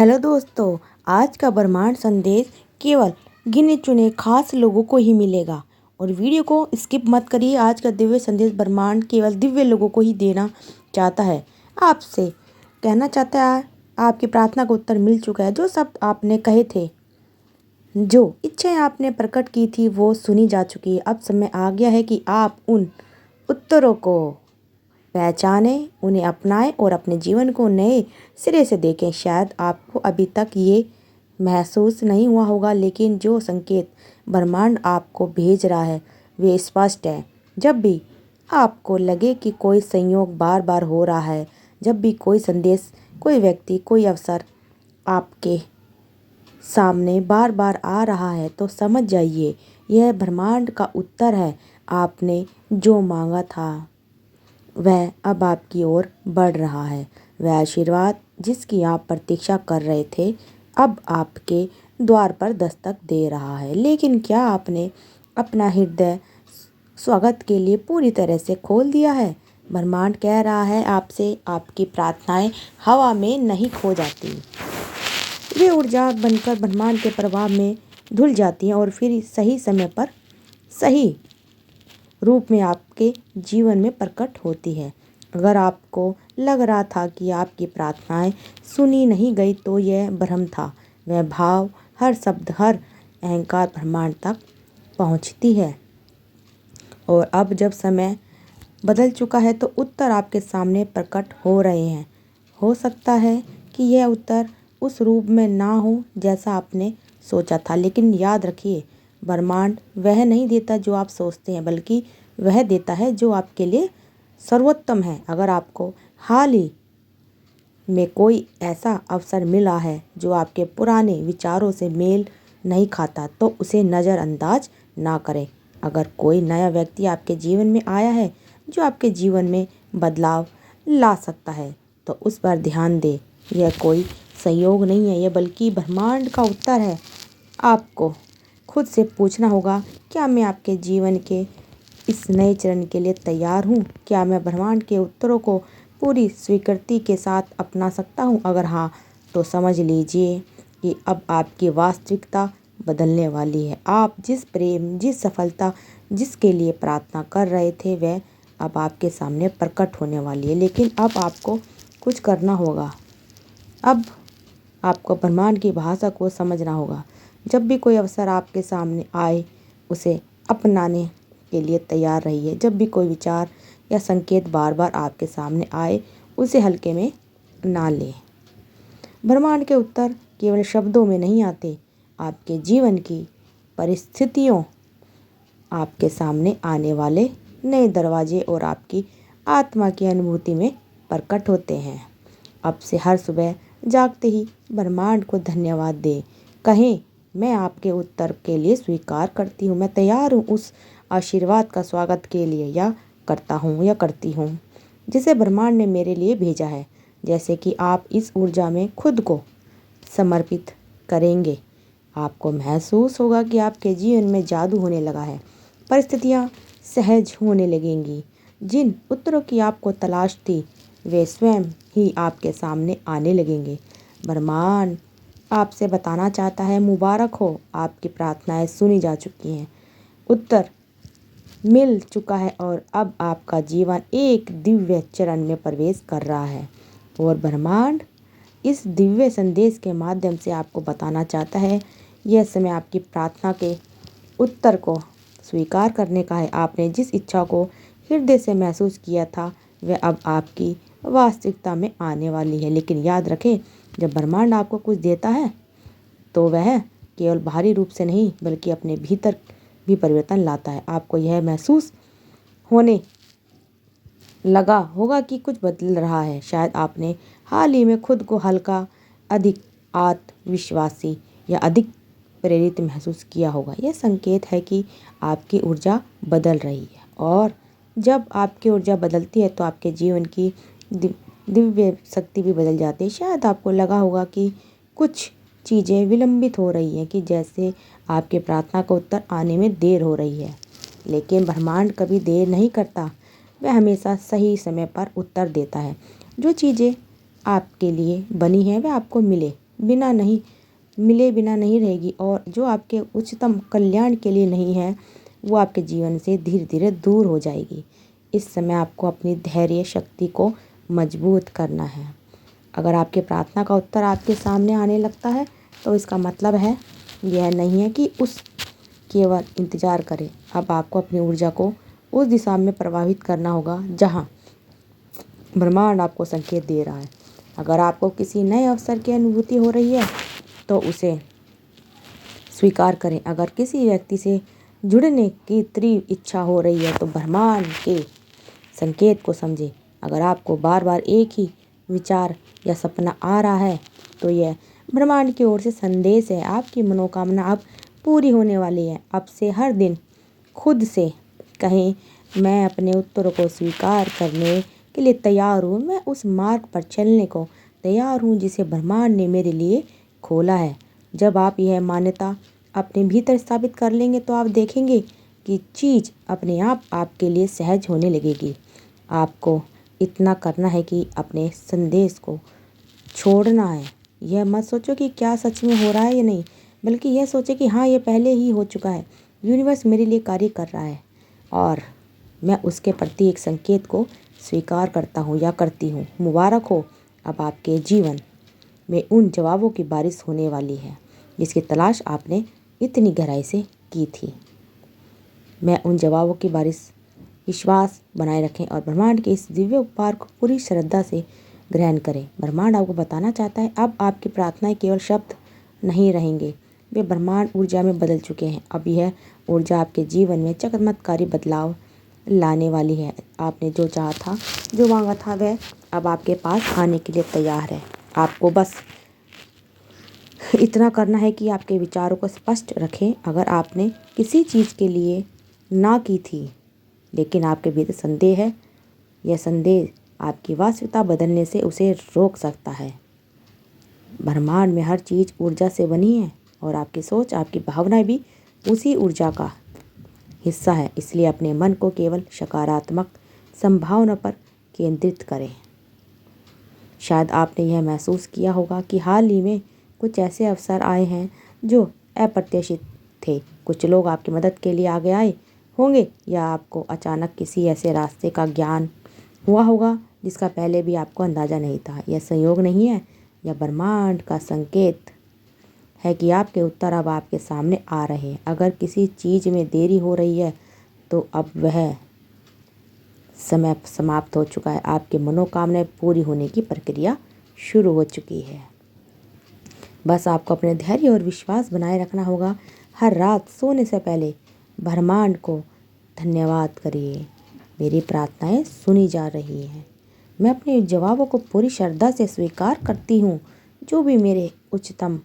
Hello दोस्तों, आज का ब्रह्मांड संदेश केवल गिने चुने खास लोगों को ही मिलेगा और वीडियो को स्किप मत करिए। आज का दिव्य संदेश ब्रह्मांड केवल दिव्य लोगों को ही देना चाहता है। आपसे कहना चाहता है, आपकी प्रार्थना का उत्तर मिल चुका है। जो शब्द आपने कहे थे, जो इच्छाएं आपने प्रकट की थी, वो सुनी जा चुकी है। अब समय आ गया है कि आप उन उत्तरों को पहचानें, उन्हें अपनाएं और अपने जीवन को नए सिरे से देखें। शायद आपको अभी तक ये महसूस नहीं हुआ होगा, लेकिन जो संकेत ब्रह्मांड आपको भेज रहा है वे स्पष्ट है। जब भी आपको लगे कि कोई संयोग बार बार हो रहा है, जब भी कोई संदेश, कोई व्यक्ति, कोई अवसर आपके सामने बार बार आ रहा है, तो समझ जाइए यह ब्रह्मांड का उत्तर है। आपने जो मांगा था वह अब आपकी ओर बढ़ रहा है। वह आशीर्वाद जिसकी आप प्रतीक्षा कर रहे थे, अब आपके द्वार पर दस्तक दे रहा है। लेकिन क्या आपने अपना हृदय स्वागत के लिए पूरी तरह से खोल दिया है? ब्रह्मांड कह रहा है आपसे, आपकी प्रार्थनाएं हवा में नहीं खो जाती। वे ऊर्जा बनकर ब्रह्मांड के प्रभाव में धुल जाती हैं और फिर सही समय पर सही रूप में आपके जीवन में प्रकट होती है। अगर आपको लग रहा था कि आपकी प्रार्थनाएं सुनी नहीं गई, तो यह भ्रम था। वह भाव, हर शब्द, हर अहंकार ब्रह्मांड तक पहुंचती है। और अब जब समय बदल चुका है, तो उत्तर आपके सामने प्रकट हो रहे हैं। हो सकता है कि यह उत्तर उस रूप में ना हो जैसा आपने सोचा था, लेकिन याद रखिए, ब्रह्मांड वह नहीं देता जो आप सोचते हैं, बल्कि वह देता है जो आपके लिए सर्वोत्तम है। अगर आपको हाल ही में कोई ऐसा अवसर मिला है जो आपके पुराने विचारों से मेल नहीं खाता, तो उसे नज़रअंदाज ना करें। अगर कोई नया व्यक्ति आपके जीवन में आया है जो आपके जीवन में बदलाव ला सकता है, तो उस पर ध्यान दें। यह कोई संयोग नहीं है, यह बल्कि ब्रह्मांड का उत्तर है। आपको खुद से पूछना होगा, क्या मैं आपके जीवन के इस नए चरण के लिए तैयार हूँ? क्या मैं ब्रह्मांड के उत्तरों को पूरी स्वीकृति के साथ अपना सकता हूँ? अगर हाँ, तो समझ लीजिए कि अब आपकी वास्तविकता बदलने वाली है। आप जिस प्रेम, जिस सफलता, जिसके लिए प्रार्थना कर रहे थे, वह अब आपके सामने प्रकट होने वाली है। लेकिन अब आपको कुछ करना होगा। अब आपको ब्रह्मांड की भाषा को समझना होगा। जब भी कोई अवसर आपके सामने आए, उसे अपनाने के लिए तैयार रहिए। जब भी कोई विचार या संकेत बार बार आपके सामने आए, उसे हल्के में ना लें। ब्रह्मांड के उत्तर केवल शब्दों में नहीं आते, आपके जीवन की परिस्थितियों, आपके सामने आने वाले नए दरवाजे और आपकी आत्मा की अनुभूति में प्रकट होते हैं। अब से हर सुबह जागते ही ब्रह्मांड को धन्यवाद दें। कहें, मैं आपके उत्तर के लिए स्वीकार करती हूँ, मैं तैयार हूँ उस आशीर्वाद का स्वागत के लिए, या करता हूँ या करती हूँ जिसे ब्रह्मांड ने मेरे लिए भेजा है। जैसे कि आप इस ऊर्जा में खुद को समर्पित करेंगे, आपको महसूस होगा कि आपके जीवन में जादू होने लगा है। परिस्थितियाँ सहज होने लगेंगी। जिन उत्तरों की आपको तलाश थी, वे स्वयं ही आपके सामने आने लगेंगे। ब्रह्मांड आपसे बताना चाहता है, मुबारक हो, आपकी प्रार्थनाएं सुनी जा चुकी हैं, उत्तर मिल चुका है और अब आपका जीवन एक दिव्य चरण में प्रवेश कर रहा है। और ब्रह्मांड इस दिव्य संदेश के माध्यम से आपको बताना चाहता है, यह समय आपकी प्रार्थना के उत्तर को स्वीकार करने का है। आपने जिस इच्छा को हृदय से महसूस किया था, वह अब आपकी वास्तविकता में आने वाली है। लेकिन याद रखें, जब ब्रह्मांड आपको कुछ देता है, तो वह केवल बाहरी रूप से नहीं, बल्कि अपने भीतर भी परिवर्तन लाता है। आपको यह महसूस होने लगा होगा कि कुछ बदल रहा है। शायद आपने हाल ही में खुद को हल्का, अधिक आत्मविश्वासी या अधिक प्रेरित महसूस किया होगा। यह संकेत है कि आपकी ऊर्जा बदल रही है, और जब आपकी ऊर्जा बदलती है, तो आपके जीवन की दिव्य शक्ति भी बदल जाती है। शायद आपको लगा होगा कि कुछ चीज़ें विलंबित हो रही हैं, कि जैसे आपके प्रार्थना का उत्तर आने में देर हो रही है। लेकिन ब्रह्मांड कभी देर नहीं करता, वह हमेशा सही समय पर उत्तर देता है। जो चीज़ें आपके लिए बनी हैं, वह आपको मिले, बिना नहीं रहेगी और जो आपके उच्चतम कल्याण के लिए नहीं है वो आपके जीवन से धीरे धीरे दूर हो जाएगी। इस समय आपको अपनी धैर्य शक्ति को मजबूत करना है। अगर आपके प्रार्थना का उत्तर आपके सामने आने लगता है तो इसका मतलब है यह नहीं है कि उस केवल इंतज़ार करें। अब आपको अपनी ऊर्जा को उस दिशा में प्रवाहित करना होगा जहाँ ब्रह्मांड आपको संकेत दे रहा है। अगर आपको किसी नए अवसर की अनुभूति हो रही है तो उसे स्वीकार करें। अगर किसी व्यक्ति से जुड़ने की तीव्र इच्छा हो रही है तो ब्रह्मांड के संकेत को समझें। अगर आपको बार बार एक ही विचार या सपना आ रहा है तो यह ब्रह्मांड की ओर से संदेश है। आपकी मनोकामना अब पूरी होने वाली है। अब से हर दिन खुद से कहें, मैं अपने उत्तरों को स्वीकार करने के लिए तैयार हूँ। मैं उस मार्ग पर चलने को तैयार हूँ जिसे ब्रह्मांड ने मेरे लिए खोला है। जब आप यह मान्यता अपने भीतर स्थापित कर लेंगे तो आप देखेंगे कि चीज़ अपने आप आपके लिए सहज होने लगेगी। आपको इतना करना है कि अपने संदेश को छोड़ना है। यह मत सोचो कि क्या सच में हो रहा है या नहीं, बल्कि यह सोचे कि हाँ, ये पहले ही हो चुका है। यूनिवर्स मेरे लिए कार्य कर रहा है और मैं उसके प्रति एक संकेत को स्वीकार करता हूँ या करती हूँ। मुबारक हो, अब आपके जीवन में उन जवाबों की बारिश होने वाली है जिसकी तलाश आपने इतनी गहराई से की थी। मैं उन जवाबों की बारिश विश्वास बनाए रखें और ब्रह्मांड के इस दिव्य उपहार को पूरी श्रद्धा से ग्रहण करें। ब्रह्मांड आपको बताना चाहता है अब आपकी प्रार्थनाएं केवल शब्द नहीं रहेंगे, वे ब्रह्मांड ऊर्जा में बदल चुके हैं। अब यह ऊर्जा आपके जीवन में चमत्कारी बदलाव लाने वाली है। आपने जो चाहा था, जो मांगा था, वह अब आपके पास आने के लिए तैयार है। आपको बस इतना करना है कि आपके विचारों को स्पष्ट रखें। अगर आपने किसी चीज़ के लिए ना की थी लेकिन आपके भीतर संदेह है, यह संदेह आपकी वास्तविकता बदलने से उसे रोक सकता है। ब्रह्मांड में हर चीज़ ऊर्जा से बनी है और आपकी सोच, आपकी भावनाएं भी उसी ऊर्जा का हिस्सा है। इसलिए अपने मन को केवल सकारात्मक संभावना पर केंद्रित करें। शायद आपने यह महसूस किया होगा कि हाल ही में कुछ ऐसे अवसर आए हैं जो अप्रत्याशित थे। कुछ लोग आपकी मदद के लिए आगे आए होंगे या आपको अचानक किसी ऐसे रास्ते का ज्ञान हुआ होगा जिसका पहले भी आपको अंदाज़ा नहीं था। यह संयोग नहीं है, यह ब्रह्मांड का संकेत है कि आपके उत्तर अब आपके सामने आ रहे हैं। अगर किसी चीज़ में देरी हो रही है तो अब वह समय समाप्त हो चुका है। आपकी मनोकामनाएं पूरी होने की प्रक्रिया शुरू हो चुकी है। बस आपको अपने धैर्य और विश्वास बनाए रखना होगा। हर रात सोने से पहले ब्रह्मांड को धन्यवाद करिए, मेरी प्रार्थनाएं सुनी जा रही हैं। मैं अपने जवाबों को पूरी श्रद्धा से स्वीकार करती हूँ। जो भी मेरे उच्चतम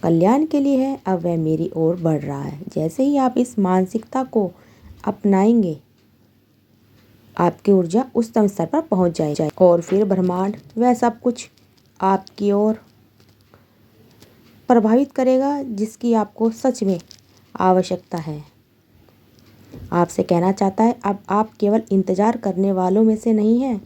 कल्याण के लिए है अब वह मेरी ओर बढ़ रहा है। जैसे ही आप इस मानसिकता को अपनाएंगे आपकी ऊर्जा उच्चतम स्तर पर पहुँच जाए और फिर ब्रह्मांड वह सब कुछ आपकी ओर प्रभावित करेगा जिसकी आपको सच में आवश्यकता है। आपसे कहना चाहता है अब आप केवल इंतज़ार करने वालों में से नहीं हैं,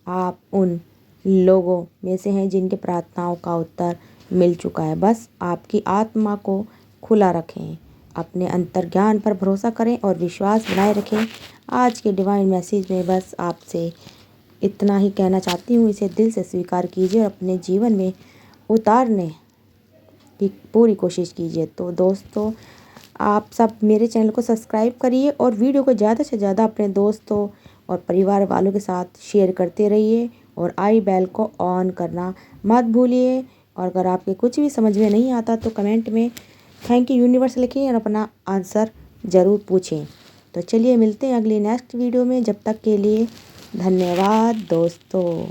आप उन लोगों में से हैं जिनके प्रार्थनाओं का उत्तर मिल चुका है। बस आपकी आत्मा को खुला रखें, अपने अंतर्ज्ञान पर भरोसा करें और विश्वास बनाए रखें। आज के डिवाइन मैसेज में बस आपसे इतना ही कहना चाहती हूँ, इसे दिल से स्वीकार कीजिए और अपने जीवन में उतारने की पूरी कोशिश कीजिए। तो दोस्तों, आप सब मेरे चैनल को सब्सक्राइब करिए और वीडियो को ज़्यादा से ज़्यादा अपने दोस्तों और परिवार वालों के साथ शेयर करते रहिए और आई बेल को ऑन करना मत भूलिए। और अगर आपके कुछ भी समझ में नहीं आता तो कमेंट में थैंक यू यूनिवर्स लिखें और अपना आंसर ज़रूर पूछें। तो चलिए मिलते हैं अगली नेक्स्ट वीडियो में। जब तक के लिए धन्यवाद दोस्तों।